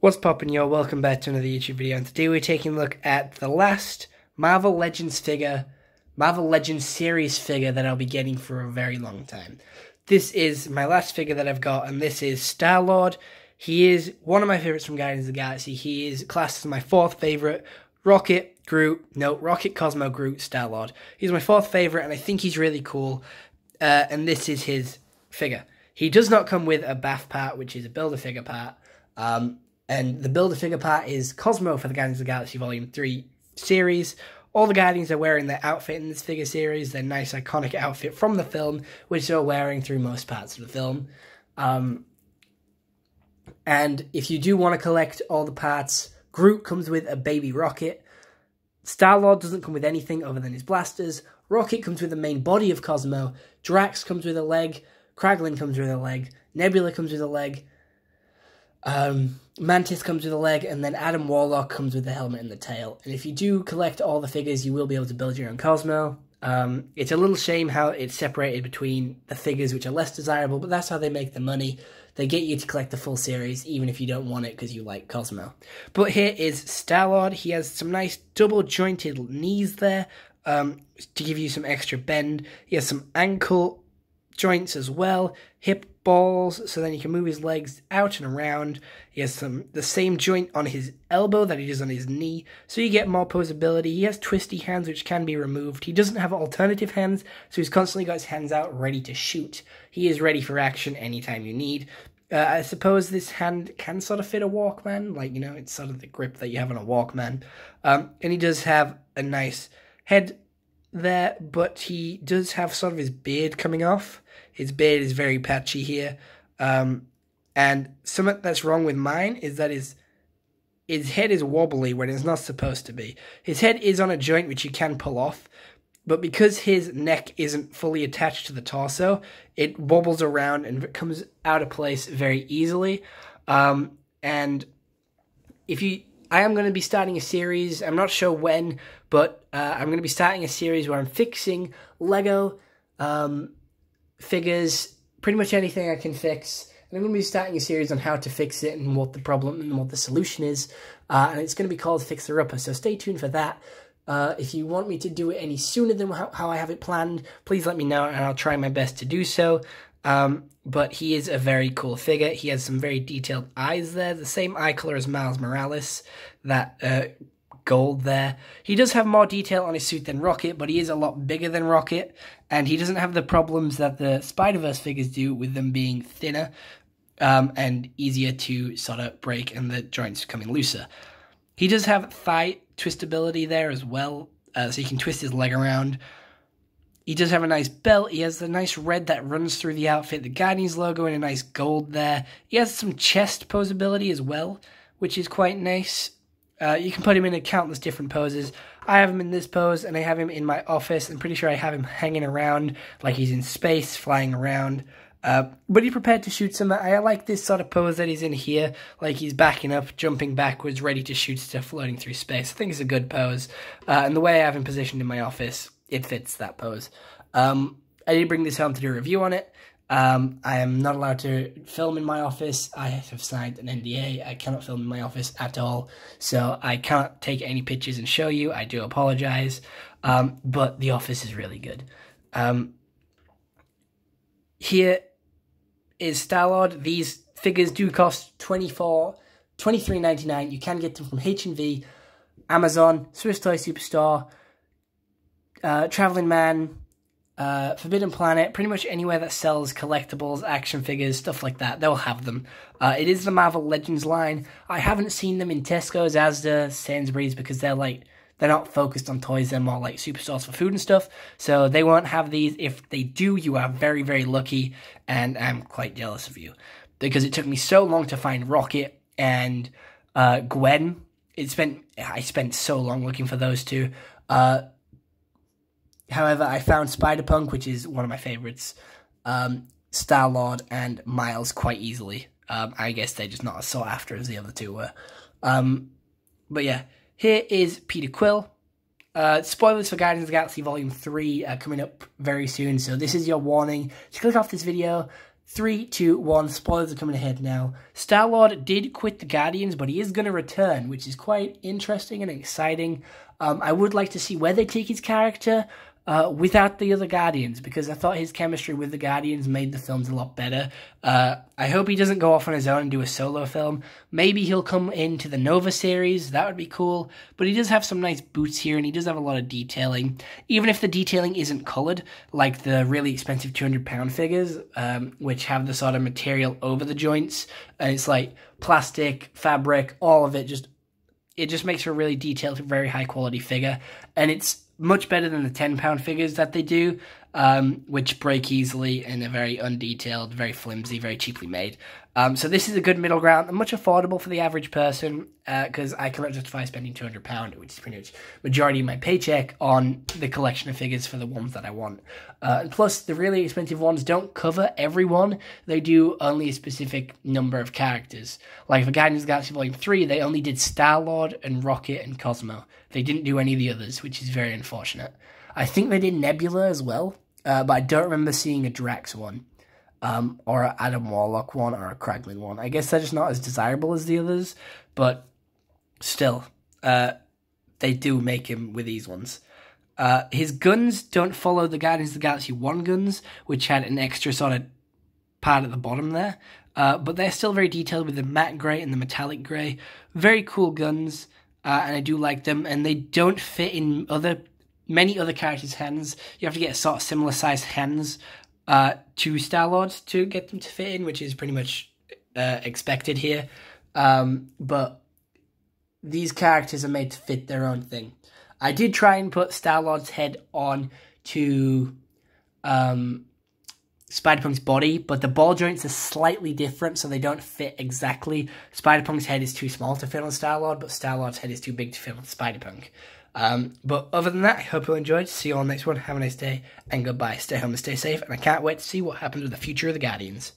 What's poppin', yo? Welcome back to another YouTube video, and today we're taking a look at the last Marvel Legends series figure that I'll be getting for a very long time. This is my last figure that I've got, and this is Star-Lord. He is one of my favorites from Guardians of the Galaxy. He is classed as my fourth favorite. Rocket, Cosmo, Groot, Star-Lord. He's my fourth favorite, and I think he's really cool, and this is his figure. He does not come with a BAF part, which is a Build-A-Figure part, and the Build-A-Figure part is Cosmo for the Guardians of the Galaxy Volume 3 series. All the Guardians are wearing their outfit in this figure series, their nice iconic outfit from the film, which they're wearing through most parts of the film. And if you do want to collect all the parts, Groot comes with a baby rocket. Star-Lord doesn't come with anything other than his blasters. Rocket comes with the main body of Cosmo. Drax comes with a leg. Kraglin comes with a leg. Nebula comes with a leg. Mantis comes with a leg, and then Adam Warlock comes with the helmet and the tail. And if you do collect all the figures, you will be able to build your own Cosmo. It's a little shame how it's separated between the figures which are less desirable, but that's how they make the money. They get you to collect the full series, even if you don't want it because you like Cosmo. But here is Star-Lord. He has some nice double-jointed knees there to give you some extra bend. He has some ankle joints as well, hip balls, so then you can move his legs out and around. He has the same joint on his elbow that he does on his knee, so you get more posability. He has twisty hands which can be removed. He doesn't have alternative hands, so he's constantly got his hands out ready to shoot. He is ready for action anytime you need. I suppose this hand can sort of fit a Walkman, like, you know, it's sort of the grip that you have on a Walkman. And he does have a nice head there, but he does have sort of his beard coming off. His beard is very patchy here. And something that's wrong with mine is that his head is wobbly when it's not supposed to be. His head is on a joint which you can pull off, but because his neck isn't fully attached to the torso, it wobbles around and comes out of place very easily. And I am going to be starting a series, I'm not sure when, but I'm going to be starting a series where I'm fixing Lego figures, pretty much anything I can fix. And I'm going to be starting a series on how to fix it and what the problem and what the solution is. And it's going to be called Fixer Upper, so stay tuned for that. If you want me to do it any sooner than how I have it planned, please let me know and I'll try my best to do so. But he is a very cool figure. He has some very detailed eyes there, the same eye color as Miles Morales, that gold there. He does have more detail on his suit than Rocket, but he is a lot bigger than Rocket, and he doesn't have the problems that the Spider-Verse figures do with them being thinner and easier to sort of break and the joints coming looser. He does have thigh twistability there as well, so he can twist his leg around. He does have a nice belt. He has the nice red that runs through the outfit, the Guardians logo in a nice gold there. He has some chest posability as well, which is quite nice. You can put him in countless different poses. I have him in this pose, and I have him in my office. I'm pretty sure I have him hanging around like he's in space, flying around. But he's prepared to shoot some. I like this sort of pose that he's in here, like he's backing up, jumping backwards, ready to shoot stuff floating through space. I think it's a good pose. And the way I have him positioned in my office, it fits that pose. I did bring this home to do a review on it. I am not allowed to film in my office. I have signed an NDA. I cannot film in my office at all. So I can't take any pictures and show you. I do apologize. But the office is really good. Here is Star-Lord. These figures do cost $23.99. You can get them from H&V, Amazon, Swiss Toy Superstore, Traveling Man, Forbidden Planet, pretty much anywhere that sells collectibles, action figures, stuff like that, they'll have them. It is the Marvel Legends line. I haven't seen them in Tesco's, Asda, Sainsbury's, because they're not focused on toys, they're more like superstores for food and stuff, so they won't have these. If they do, you are very, very lucky, and I'm quite jealous of you, because it took me so long to find Rocket and Gwen. I spent so long looking for those two. However, I found Spider-Punk, which is one of my favorites, Star-Lord, and Miles quite easily. I guess they're just not as sought after as the other two were. But yeah, here is Peter Quill. Spoilers for Guardians of the Galaxy Volume 3 coming up very soon, so this is your warning. Just click off this video, 3, 2, 1. Spoilers are coming ahead now. Star-Lord did quit the Guardians, but he is going to return, which is quite interesting and exciting. I would like to see where they take his character without the other Guardians, because I thought his chemistry with the Guardians made the films a lot better. I hope he doesn't go off on his own and do a solo film. Maybe he'll come into the Nova series. That would be cool. But he does have some nice boots here, and he does have a lot of detailing. Even if the detailing isn't coloured, like the really expensive £200 figures, which have the sort of material over the joints. And it's like plastic, fabric, all of it. It just makes for a really detailed, very high-quality figure. And it's much better than the £10 figures that they do, which break easily and are very undetailed, very flimsy, very cheaply made. So this is a good middle ground and much affordable for the average person, because I cannot justify spending £200, which is pretty much majority of my paycheck, on the collection of figures for the ones that I want. And plus, the really expensive ones don't cover everyone. They do only a specific number of characters. Like for Guardians of the Galaxy Volume 3, they only did Star-Lord and Rocket and Cosmo. They didn't do any of the others, which is very unfortunate. I think they did Nebula as well, but I don't remember seeing a Drax one, or an Adam Warlock one, or a Kraglin one. I guess they're just not as desirable as the others, but still, they do make him with these ones. His guns don't follow the Guardians of the Galaxy 1 guns, which had an extra sort of part at the bottom there, but they're still very detailed with the matte grey and the metallic grey. Very cool guns. And I do like them, and they don't fit in many other characters' hands. You have to get sort of similar sized hands to Star-Lord's to get them to fit in, which is pretty much expected here. But these characters are made to fit their own thing. I did try and put Star-Lord's head on to Spider-Punk's body, but the ball joints are slightly different, so they don't fit exactly. Spider-Punk's head is too small to fit on Star-Lord, but Star-Lord's head is too big to fit on Spider-Punk. But other than that, I hope you all enjoyed. See you all next one. Have a nice day, and goodbye. Stay home and stay safe, and I can't wait to see what happens with the future of the Guardians.